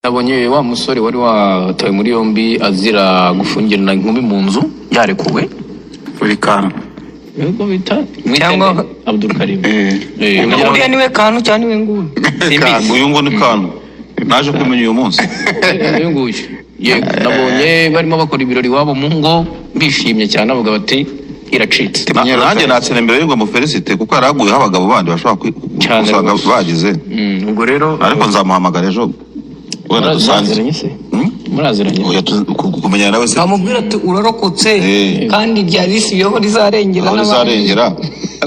nabonye wa musore wari watawe muri yombi azira gufungirana inkumi mu nzu yarekuwe buri kantu yego bita cyangwa Abdul Karim uriya niwe kantu cyane niwe nguni uyu ngo ni kantu naje kumenya uyu munsi uyu nguyu yego nabonye barimo bakora ibirori wabo mu ngo bishimye cyane avuga bati iracitse nanjye natsene mbere y'ingo mu Felicite kuko yaraguyeho abagabo bandi bashobora gusanga bagize ubwo rero ariko nzamuhamagara ejo wenda dusanze muraziranye kumenya nawe se amubwira ati urarokotse kandi byarisiyeho rizarengera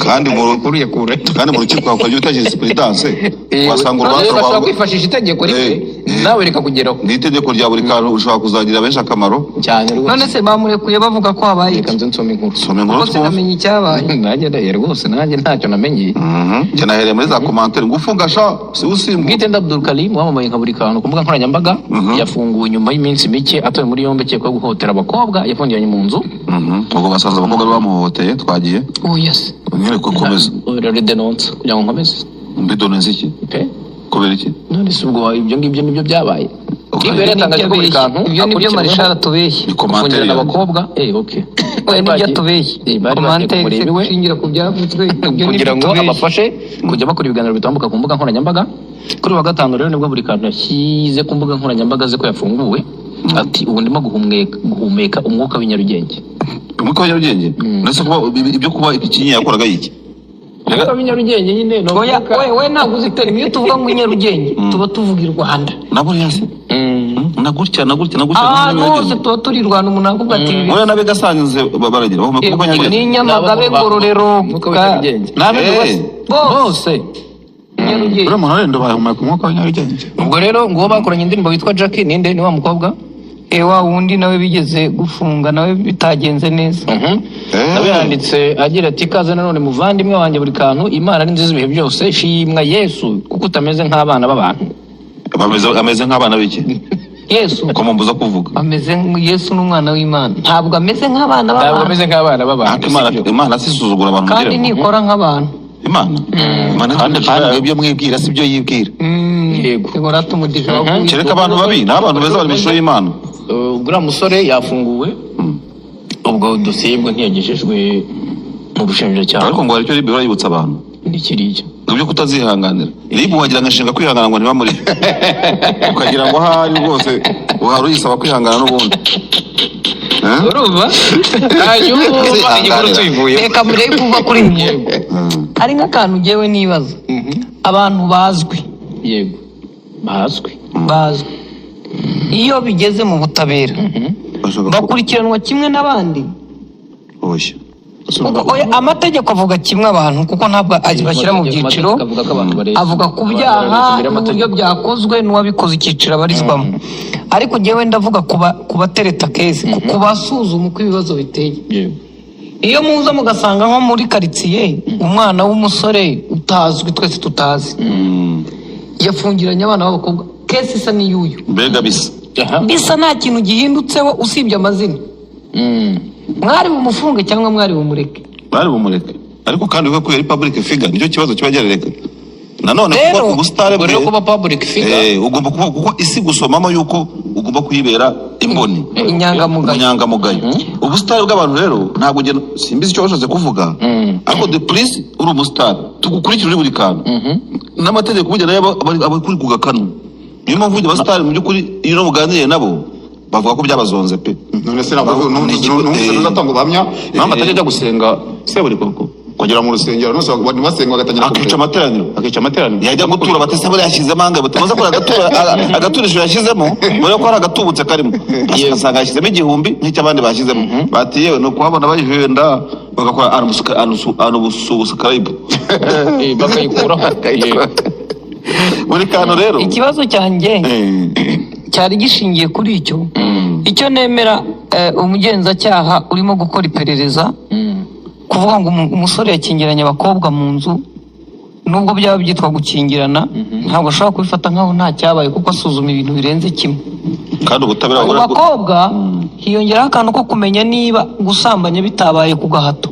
kandi mu rukiko hakajya utagize perezidanse wasanga urubanza rwawe kwifashisha itegeko rimwe nawe rikakugeraho ni itegeko rya buri kantu ushobora kuzagira benshi akamaro cyane rwose none se bamurekuye bavuga ko habaye reka nze nsome inkuru rwose namenye icyabaye nanjye rwose nanjye ntacyo namenye njye nahereye muri za komantere ngo ufungasha si usimba bwite Abdul Karim wamamaye nka buri kantu ku mbuga nkoranyambaga yafunguwe nyuma y'iminsi mike atowe muri yombi akekwaho guhotera abakobwa yafungiranye mu nzu ubwo basanze abakobwa bamuhoteye twagiye yes nyine komeza rero denonce kugira ngo nkomeze mbidoneze iki kubera iki none se ubwo ibyo ngibyo nibyo byabaye ibyo nibyo marishara tubeshye kufungirana abakobwa okay nibyo atubeshye komantere gushingira ku byavuzwe kugira ngo abafashe kujya bakora ibiganiro bitambuka ku mbuga nkoranyambaga kuri wa gatanu rero nibwo buri kantu yashyize ku mbuga nkoranyambaga ze ko yafunguwe ati ubu ndimo guhumeka umwuka w'inyarugenge umwuka w'inyarugenge nase kuba ibyo kuba ikinyi yakoraga yiki umwuka w'inyarugenge nyine no we ntabwo uzitera iyo tuvuga ngo inyarugenge tuba tuvuga i Rwanda nabo yase nagutya hose tuba turi Rwanda umuntu avuga ati oya nabe gasanze baragira ni Nyamagabe Ngororero nabe bose umuntu arenda bahumeka umwuka w'inyarugenge ubwo rero ngo bakoranye indirimbo witwa Jackie ninde ni wa mukobwa wa wundi nawe bigeze gufunga nawe bitagenze neza nawe yanditse agira ati kaze nanone muvandimwe wanjye buri kantu Imana ari nziza ibihe byose shimwa Yesu kuko utameze nk'abana b'abantu ameze nk'abana b'iki Yesu uko mumbuza kuvuga ameze Yesu n'umwana w'Imana ntabwo ameze nk'abana b'abantu ntabwo ameze nk'abana b'abantu Imana sisuzugura abantu kandi nikora nk'abantu Imana kandi ibyo mwibwira si byo yibwira yego ratumudije kereka abantu babi n'abantu beza bari bishoye Imana uriya musore yafunguwe ubwo dosiyebwe ntiyagejejwe mu bushinjacyaha ariko ngo aricyo ribe barayibutsa abantu n'ikiriya ibyo kutazihanganira ribu wagira ngashinga kwihangana ngo ntibamuri ukagira ngo ahari rwose uhari uyisaba kwihangana n'ubundi urumva reka murebe kuva kuri iyi ari nk'akantu ngewe nibaza abantu bazwi yego bazwi iyo bigeze mu butabera bakurikiranwa kimwe n'abandi amategeko avuga kimwe abantu kuko ntabwo bashyira mu byiciro avuga ku byaha n'uburyo byakozwe n'uwabikoze icyiciro abarizwamo ariko ngewe ndavuga ku batereta kezi ku basuzuma uko ibibazo biteye iyo muza mugasanga nko muri karitsiye umwana w'umusore utazwi twese tutazi yafungiranye abana b'abakobwa kesi isa n'iyuyu mbega bisa nta kintu gihindutseho usibye amazina mwari bumufunge cyangwa mwari bumureke ariko kandi uko yari public figure nicyo kibazo kiba gerereka nanone kuba ubustare bwe kuba public figure ugomba kuba kuko isi gusomamo yuko ugomba kuyibera imboni inyangamugayo ubustare bw'abantu rero ntabwo simbizi icyo bashatse kuvuga ariko the police uri umustar tugukurikira uri buri kantu n'amategeko burya nayo abakuri kugakanu niyo mpamvu ujya abasitari mu by'ukuri iyo muganiriye nabo bavuga ko byabazonze pe none se ntabwo n'uzatanga ubuhamya mama atajya gusenga se buri koko kugera mu rusengero nose basenga bagatangira akica amateraniro yajya gutura batese bari yashyizemo anga batabaza ko agaturisho yashyizemo muri ko ari agatubutse karimo asanga yashyizemo igihumbi nk'icy'abandi bashyizemo bati yewe no kuhabona bayihenda bagakora anubusubscribe bakayikuraho muri kantu rero ikibazo cyanjye cyari gishingiye kuri icyo nemera umugenzacyaha urimo gukora iperereza kuvuga ngo umusore yakingiranye abakobwa mu nzu nubwo byaba byitwa gukingirana ntabwo ashobora kubifata nkaho nta cyabaye kuko asuzuma ibintu birenze kimwe kandi ubutabera mu bakobwa hiyongeraho akantu ko kumenya niba gusambanya bitabaye ku gahato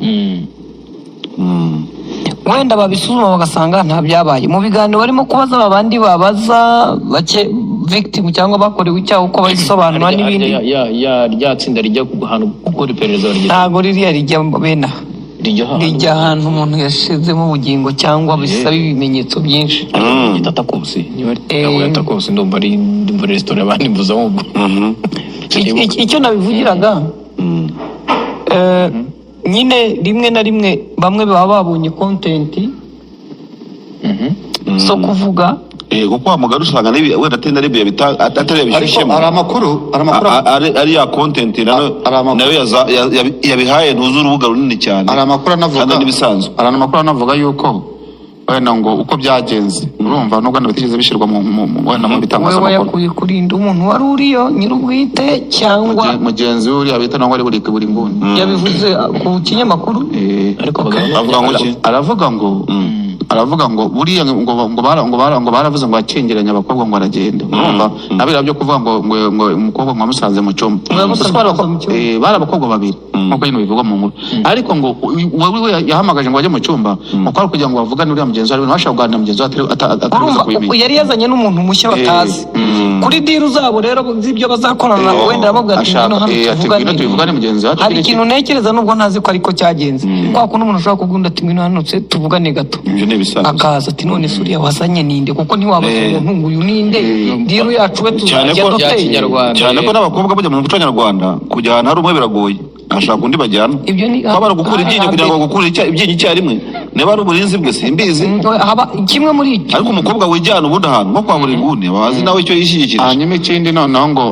wenda babisuzuma bagasanga nta byabaye mu biganiro barimo kubaza abandi babaza bake victim cyangwa bakorewe icyaha uko bayisobanura n'ibindi rya tsinda rijya ahantu gukora iperereza ntabwo ririya rijya bena rijya ahantu umuntu yashizemo ubugingo cyangwa bisaba ibimenyetso byinshi gitatakosi yatakosi ndumva ari muri resitora abandi mvuza ahubwo icyo nabivugiraga nyine rimwe na rimwe bamwe baba babonye content so kuvuga kuko wamugara usanga wenda atenda ari atari yabishyushyemo ari ya content nayo yabihaye ntuzi urubuga runini cyane hari amakuru anavuga yuko wenda ngo uko byagenze urumva nubwo bitigeze bishyirwa wenda mu bitangazamakuru wewe yakuye kurinda umuntu wari uriyo nyir'ubwite cyangwa mugenzi we uriya bita nangwa ari buri nguni yabivuze ku kinyamakuru ariko aravuga ngo buriya ngo baravuze ngo acengeranya abakobwa ngo aragenda urumva nabira byo kuvuga ngo umukobwa ngo amusanze mu cyumba bari abakobwa babiri nkuko yino bivugwa mu nkuru ariko ngo wewe yahamagaje ngo ajye mu cyumba ukora kugira ngo bavugane uriya mugenzi wawe bashaka kuganira mugenzi wawe ataruza kubimenya yari yazanye n'umuntu mushya batazi kuri diru zabo rero z'ibyo bazakorana wenda bavuga ati hano tuvugane mugenzi wawe hari ikintu ntekereza nubwo ntazi ko ariko cyagenze kwa kuno umuntu ushobora kugunda ati ngwino hano tuvugane gato akaza ati none suriya wasanye ninde kuko ntiwabaza umuntu uyu ninde diru yacu we tuzajya duteye cyane ko n'abakobwa bajya mu muco nyarwanda kujya ahantu hari umwe biragoye ashaka undi bajyana baba gukura ibyinyo kugira ngo gukura ibyinyo icyarimwe niba ari uburinzi bwe simbizi kimwe muri icyo ariko umukobwa wijyana ubundi ahantu nko kwa buri nguni bazi nawe icyo yishyigikira hanyuma ikindi noneho ngo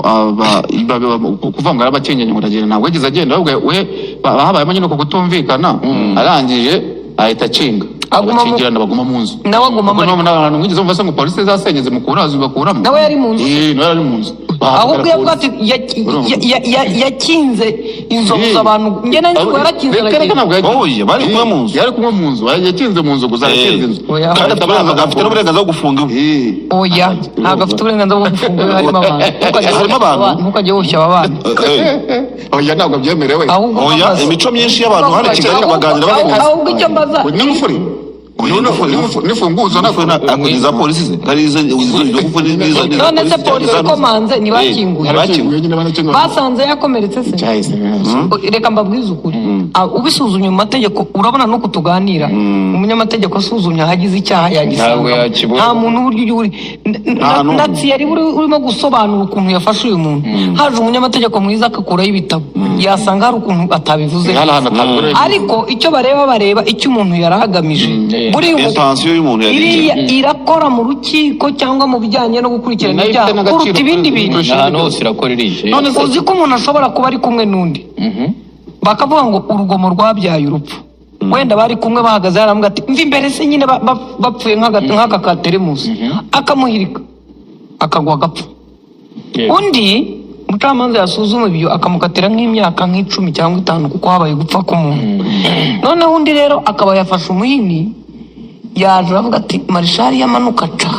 kuvuga ngo arabakenyenya ngo aragenda ntabwo yigeze agenda we habayemo nyine uko kutumvikana arangije ahita acinga abakingirana baguma mu nzu nawe aguma muri ahantu mwigeze muvase ngo polisi zasenyeze mukurazi bakuramo nawe yari mu nzu nawe yari mu nzu ahubwo yavuga ati yakinze inzovu z'abantu njye nanjye ngo yarakinze bari kumwe mu nzu yari kumwe mu nzu yakinze mu nzu gusa yakinze inzu kandi afite n'uburenganzira bwo gufunga oya ntabwo afite uburenganzira bwo gufunga harimo abantu ntukajye wushya aba bana oya ntabwo byemerewe oya imico myinshi y'abantu hano i Kigali baganira bafunze ahubwo icyo mbaza n'ingufuri nifunguzo nakuriza polisi ze karize none se polisi komanze ntibakinguye basanze yakomeretse se reka mbabwize ukuri ubisuzumye mu mategeko urabona nuko tuganira umunyamategeko asuzumye ahagize icyaha yagisanga nta muntu uburyo uri natsi yari urimo gusobanura ukuntu yafashe uyu muntu haje umunyamategeko mwiza akakuraho ibitabo yasanga hari ukuntu atabivuze ariko icyo bareba icyo umuntu yari agamije iriya irakora mu rukiko cyangwa mu bijyanye no gukurikirana ibyaha kuruta ibindi bintu ahantu hose irakora iriya none uzi ko umuntu ashobora kuba ari kumwe n'undi bakavuga ngo urugomo rwabyaye urupfu wenda bari kumwe bahagaze haramuga ati mva imbere se nyine bapfuye nk'aka ka teremusi akamuhirika akagwa agapfa undi umucamanza yasuzuma ibyo akamukatira nk'imyaka nk'icumi cyangwa 5 kuko habaye gupfa k'umuntu noneho undi rero akaba yafashe umuhini yaje avuga ati marishari yamanuka ca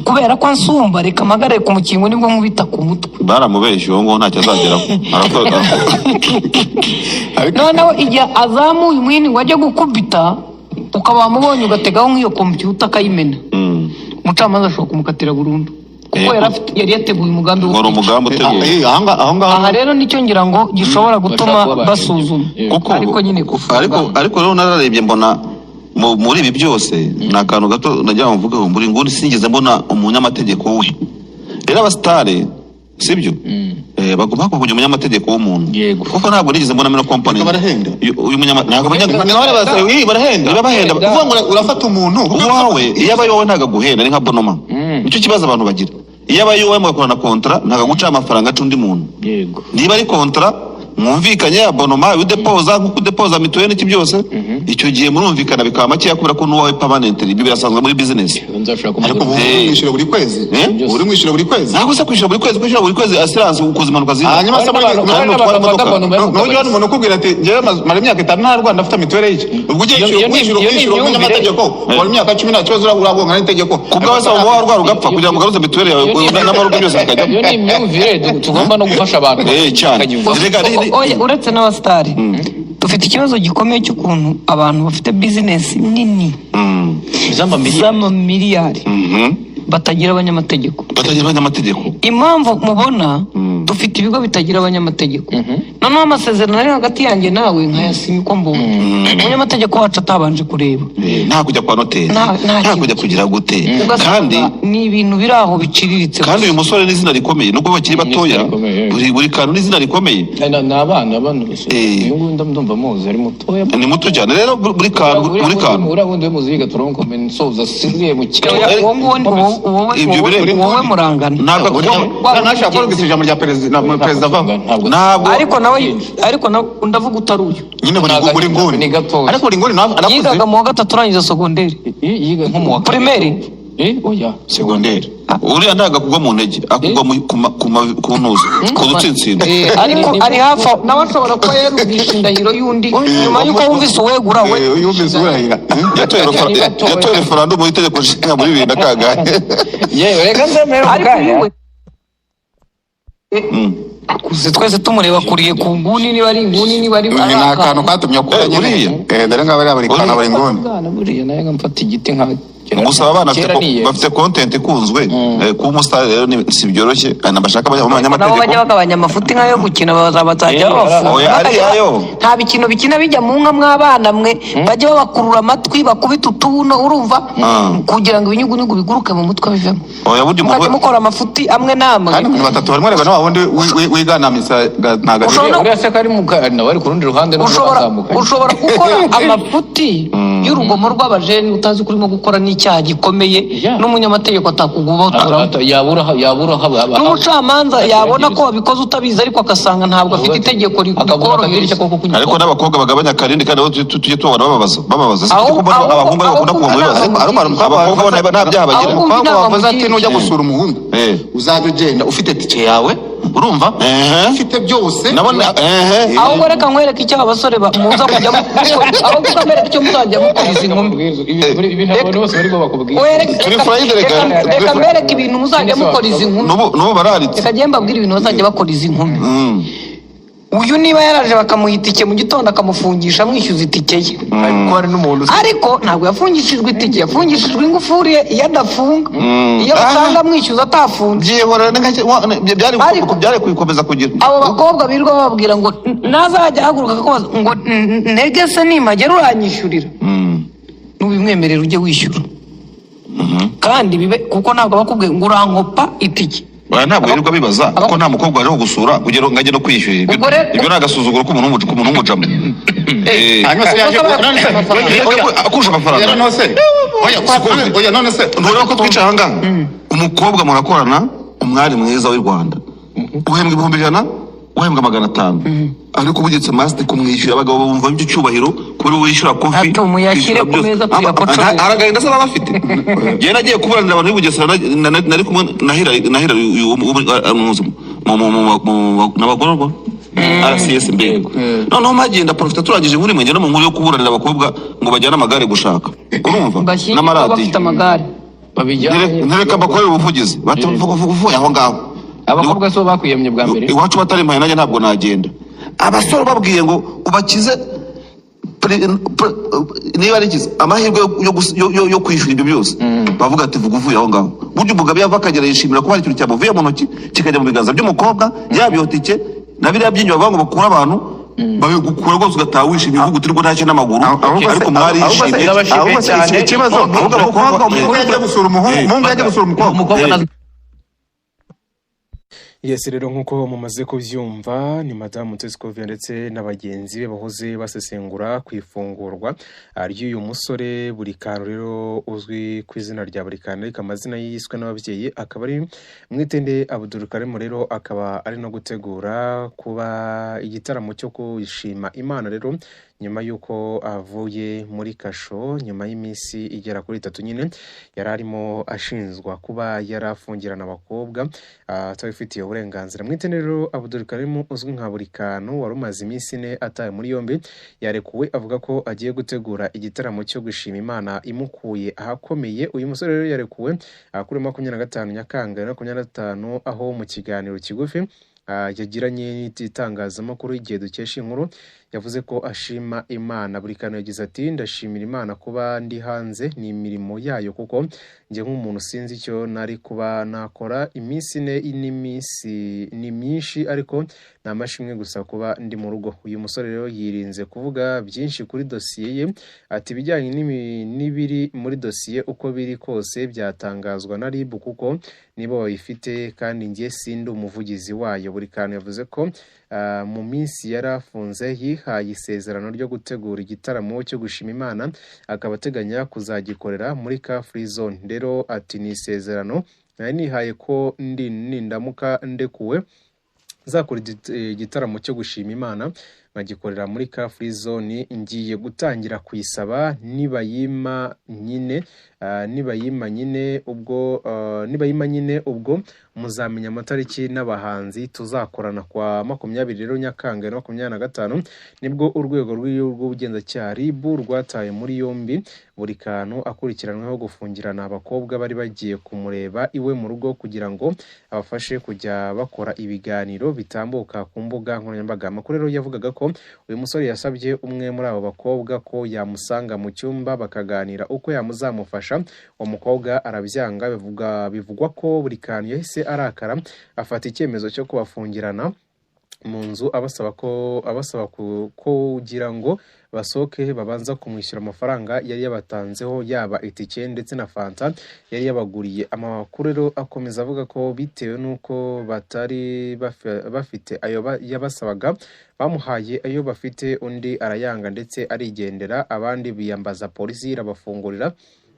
kubera ko ansumba reka magare ku mukingo nibwo mubita ku mutwe baramubeshye uwo ngo ntacyo azageraho noneho igihe azamuye umuhini ngo ajye gukubita ukaba wamubonye ugategaho nk'iyo kompiyuta akayimena umucamanza ashobora kumukatira burundu kuko yari yateguye umugambi wo uteguye aha rero nicyo ngira ngo gishobora gutuma basuzuma ariko nyine ariko rero nararebye mbona muri ibi byose ni akantu gato najya mvuga ngo muri nguni sinigeze mbona umunyamategeko we rero abasitare sibyo bagomba kujya umunyamategeko w'umuntu kuko ntabwo nigeze mbona mino company uyu munyamategeko barahenda uvuga ngo urafata umuntu wawe iyo aba yowe ntago guhenda ari nka bonoma nicyo kibazo abantu bagira iyo aba yowe mugakorana kontra ntago guca amafaranga acundi muntu niba ari kontra mwumvikanye abonoma udepoza nkuko udepoza mituweli n'iki byose icyo gihe murumvikana bikaba makeya kubera ko n'uwawe permanent ibi birasanzwe muri business ariko mwishyura buri kwezi uri mwishyura buri kwezi ntabwo se kwishyura buri kwezi assurance ukoze impanuka zindi hanyuma se n'ujya umuntu ukubwira ati njyewe mara imyaka 5 nta Rwanda afite mituweli y'iki ubwo ugiye kwishyura umunyamategeko wari imyaka 10 nta kibazo urabonga n'itegeko kubwo wese uba warwara ugapfa kugira ngo ugaruze mituweli yawe n'amarugo byose bikajya iyo ni imyumvire tugomba no gufasha abantu cyane uretse n'abasitari dufite ikibazo gikomeye cy'ukuntu abantu bafite bizinesi nini z'amamiliyari batagira abanyamategeko. Impamvu mubona dufite ibigo bitagira abanyamategeko. Noneho amasezerano ari hagati yanjye nawe nkayasinya uko mbonye. Umunyamategeko wacu atabanje kureba. Nta kujya kwa noteri. Nta kujya kugira gute. Kandi ni ibintu biri aho biciriritse. Kandi uyu musore n'izina rikomeye nubwo bakiri batoya. Buri kantu n'izina rikomeye. N'abana bose. Uyu nguyu ndumva muzi ari mutoya. Ni muto cyane rero buri kantu urabundi muziga turonko mensoza singiye mu wowe murangana. Ntabwo nashaka kuvuga ijambo rya perezida ntabwo ariko ndavuga utaruye. Nyine muri ngoni. Ariko uri ngoni navuze. Yigaga mu wa gatatu urangiza segonderi. Yiga nko mu wa primaire. Oya segonderi. Uriya ntaga kugwa mu ntege akugwa ku ntuza ku dutsintsino. Ariko ari hafi nawe ashobora kuba yarubwisha indahiro y'undi nyuma y'uko wumvise uwegura we. Yumvise urahira. Yatoye referendum mu itegeko nshinga muri 2000 yewe reka ndemera ariko kuze twese tumureba kuriye ku nguni niba ari inguni niba ari akantu katumye kure nyine. Dore ngaba ari kana bari ngoni. Buriya naye ngamfata igiti nka Gusaba abana bafite content ikunzwe ku umustar rero si byoroshye anabashaka abanyamategeko nabo bajya bagabanya amafuti nkayo gukina bazajya bafunga nta bikino bikina bijya mu nka mw'abana mwe bajya babakurura amatwi bakubita utubuno urumva kugira ngo ibinyugunyugu biguruke mu mutwe bivemo mukajya mukora amafuti amwe namwe kandi batatu barimo reba nawe wundi wiganamisa ntagashobora uriya se kari nawe ari ku rundi ruhande ushobora gukora amafuti y'urugomo rw'abajeni utazi kurimo gukora n'icyaha gikomeye n'umunyamategeko atakugubatura yabura n'umucamanza yabona ko wabikoze utabizi ariko akasanga ntabwo afite itegeko rikukorohereza ariko n'abakobwa bagabanya akarindi kandi tujye tubona bababaza abahungu bakunda kuba mu bibazo abakobwa nta byaha bagira umukobwa wavuze ati nujya gusura umuhungu uzajya ugenda ufite tike yawe urumva ufite byose nabona ahubwo reka nkwereke icyo abasore muza kujyamo aho kukamwereka icyo muzajya mukora izi nkumi reka mwereke ibintu muzajya mukora izi nkumi n'ubu bararitse reka njye mbabwire ibintu bazajya bakora izi nkumi uyu niba yaraje bakamuha itike mu gitondo akamufungisha amwishyuza itike ye ariko ntabwo yafungishijwe itike yafungishijwe ingufuri iyo adafunga iyo basanga amwishyuza atafunze byari kubikomeza kugira abo bakobwa birirwa bababwira ngo nazajya ahaguruka akakubaza ngo ntege se nimagera uranyishyurira ntubimwemerere ujye wishyura kandi bibe kuko ntabwo bakubwiye ngo urankopa itike ntabwo yirirwa bibaza kuko nta mukobwa waje gusura kugira ngo ajye no kwishyurira ibyo ni agasuzuguro k'umuntu w'umujama akurusha amafaranga none se ntubona ko twicaye aha ngaha umukobwa murakorana umwari mwiza w'i Rwanda uhembwa 100 uhembwa 500 ariko ubugetse masiti kumwishyura abagabo bumva ibyo cyubahiro kuri wishyura kofi atumunyashyire ku meza tuyakocora aragahinda se bafite je nagiye kuburanira abantu b'Ubugesera nari kumwe nahira n'abagororwa RCS mbego noneho magenda profita turagije muri mwe no mu nkuru yo kuburanira abakobwa ngo bajyana amagare gushaka kurumva n'amaradi bafite amagare babijyanye ntereka bakorera ubuvugizi batuvuye aho ngaho abakobwa so bakwiyemye bwa mbere iwacu batari mpaye nanjye ntabwo nagenda abasore babwiye ngo ubakize niba arikize amahirwe yo kwishyura ibyo byose bavuga ati vuga uvuye aho ngaho burya umugabo yava akagera yishimira ko hari ikintu cyamuvuye mu ntoki kikajya mu biganza by'umukobwa yabiyotike na biriya byinyo bavuga ngo bakura abantu babigukura rwose ugataha wishimye uvuga uti rwo ntacyo n'amaguru ariko mwari yishimye ikibazo ahubwo abakobwa umuhungu yajya gusura umukobwa Yes rero nkuko mumaze kuvyumva ni Madame Mutesi Kovia ndetse n'abagenzi be bahoze basesengura kwifungurwa ry'uyu musore Burikano rero uzwi ku izina rya Burikano ariko amazina yiswe n'ababyeyi akaba ari Mwitende Abdul Karim rero akaba ari no gutegura kuba igitaramo cyo kwishima Imana rero nyuma yuko avuye muri kasho nyuma y'imisi igera kuri 3 nyine yararimo ashinzwa kuba yarafungirana abakobwa atabifitiye uburenganzira. Mwitende rero Abdul Karim uzwi nka Burikano warumaze imisi 4 ataye muri yombi yarekuwe avuga ko agiye gutegura igitaramo cyo gushima Imana imukuye ahakomeye. Uyu musore rero yarekuwe kuri 25 Nyakanga 2025 aho mu kiganiro kigufi yagiranye n'itangazamakuru igihe dukesha inkuru yavuze ko ashima Imana. Burikano yagize ati ndashimira Imana kuba ndi hanze ni imirimo yayo kuko njye nk'umuntu sinzi icyo nari kuba nakora. Iminsi ni myinshi ariko nta mashimwe gusa kuba ndi mu rugo. Uyu musore rero yirinze kuvuga byinshi kuri dosiye ye, ati ibijyanye n'ibiri muri dosiye uko biri kose byatangazwa na RIB kuko nibo bayifite kandi njye sindi umuvugizi wayo. Burikano yavuze ko mu minsi yari afunze yihaye isezerano ryo gutegura igitaramo cyo gushima Imana, akaba ateganya kuzagikorera muri Car Free Zone. Rero ati ni isezerano nari nihaye ko nindamuka ndekuwe zakora igitaramo cyo gushima Imana nkagikorera muri Car Free Zone. Ngiye gutangira kuyisaba nibayima nyine ubwo muzamenya amatariki n'abahanzi tuzakorana. Kwa 20 rero Nyakanga 2025 nibwo urwego rw'ubugenzacyaha RIB rwataye muri yombi Burikano akurikiranweho gufungirana abakobwa bari bagiye kumureba iwe mu rugo kugira ngo abafashe kujya bakora ibiganiro bitambuka ku mbuga nkoranyambaga. Amakuru rero yavugaga ko uyu musore yasabye umwe muri abo bakobwa ko yamusanga mu cyumba bakaganira uko yamuzamufasha. Uwo mukobwa arabyanga, bivugwa ko Burikano yahise arakara afata icyemezo cyo kubafungirana mu nzu abasaba kugira ngo basohoke babanza kumwishyura amafaranga yari yabatanzeho yaba itike ndetse na fanta yari yabaguriye. Amakuru rero akomeza avuga ko bitewe n'uko batari bafite ayo yabasabaga bamuhaye ayo bafite undi arayanga ndetse arigendera, abandi biyambaza polisi irabafungurira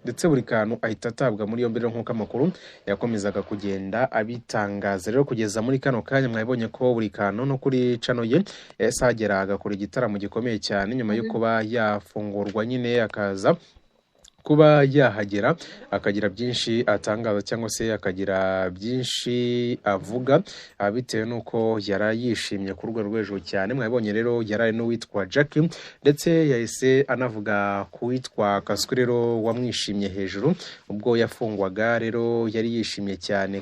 ndetse Burikano ahita atabwa muri yombi. Nk'uko amakuru yakomezaga kugenda abitangaza rero kugeza muri kano kanya mwabonye ko Burikano no kuri channel ye yasagera agakora igitaramo gikomeye cyane nyuma yo kuba yafungurwa nyine akaza kuba yahagera akagira byinshi atangaza cyangwa se akagira byinshi avuga bitewe nuko yarayishimye ku rwego rw'ejo cyane. Mwabonye rero yarari n'uwitwa Jackie ndetse yahise anavuga kuwitwa Kasuku rero wamwishimye hejuru ubwo yafungwaga. Rero yari yishimye cyane,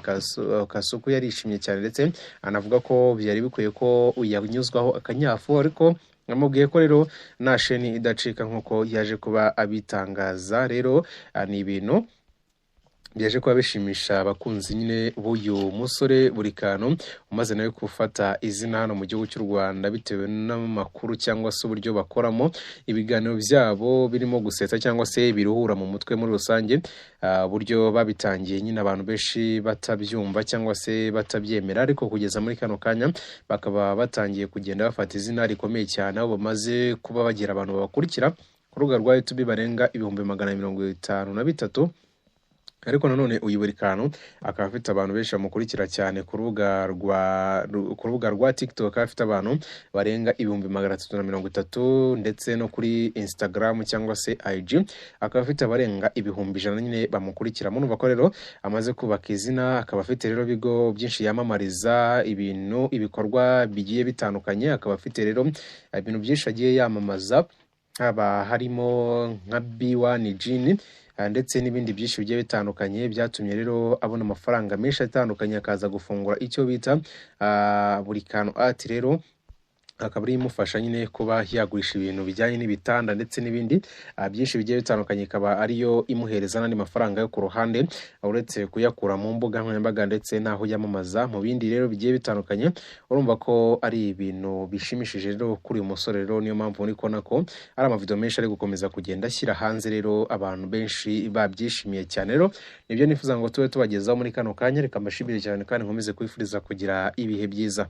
Kasuku yarishimye cyane ndetse anavuga ko byari bikwiye ko yanyuzwaho akanyafu, ariko namubwiye ko rero nta sheni idacika nk'uko yaje kuba abitangaza. Rero ni ibintu byaje kuba bishimisha abakunzi nyine b'uyu musore Burikano umaze nawe gufata izina hano mu gihugu cy'u Rwanda bitewe n'amakuru cyangwa se uburyo bakoramo ibiganiro byabo birimo gusetsa cyangwa se biruhura mu mutwe muri rusange, buryo babitangiye nyine abantu benshi batabyumva cyangwa se batabyemera, ariko kugeza muri kano kanya bakaba batangiye kugenda bafata izina rikomeye cyane aho bamaze kuba bagira abantu babakurikira ku rubuga rwa YouTube barenga 153. Ariko nanone uyu Burikano akaba afite abantu benshi bamukurikira cyane ku rubuga rwa TikTok, afite abantu barenga 330 ndetse no kuri Instagram cyangwa se IG akaba afite abarenga 100,000 nyine bamukurikira. Munumva ko rero amaze kubaka izina, akaba afite rero bigo byinshi yamamariza ibikorwa bigiye bitandukanye, akaba afite rero ibintu byinshi agiye yamamaza, haba harimo nka B1 Gin ndetse n'ibindi byinshi bigiye bitandukanye, byatumye rero abona amafaranga menshi atandukanye akaza gufungura icyo bita Burikano Art. Rero akaba ari imufasha nyine kuba yagurisha ibintu bijyanye n'ibitanda ndetse n'ibindi byinshi bigiye bitandukanye, ikaba ariyo imuhereza n'andi mafaranga yo ku ruhande uretse kuyakura mu mbuga nkoranyambaga ndetse n'aho yamamaza mu bindi rero bigiye bitandukanye. Urumva ko ari ibintu bishimishije rero kuri uyu musore. Rero niyo mpamvu uri kubona ko ari amavideo menshi ari gukomeza kugenda ashyira hanze, rero abantu benshi babyishimiye cyane. Rero nibyo nifuza ngo tube tubagezaho muri kano kanya, reka mbashimire cyane kandi nkomeze kwifuriza kugira ibihe byiza.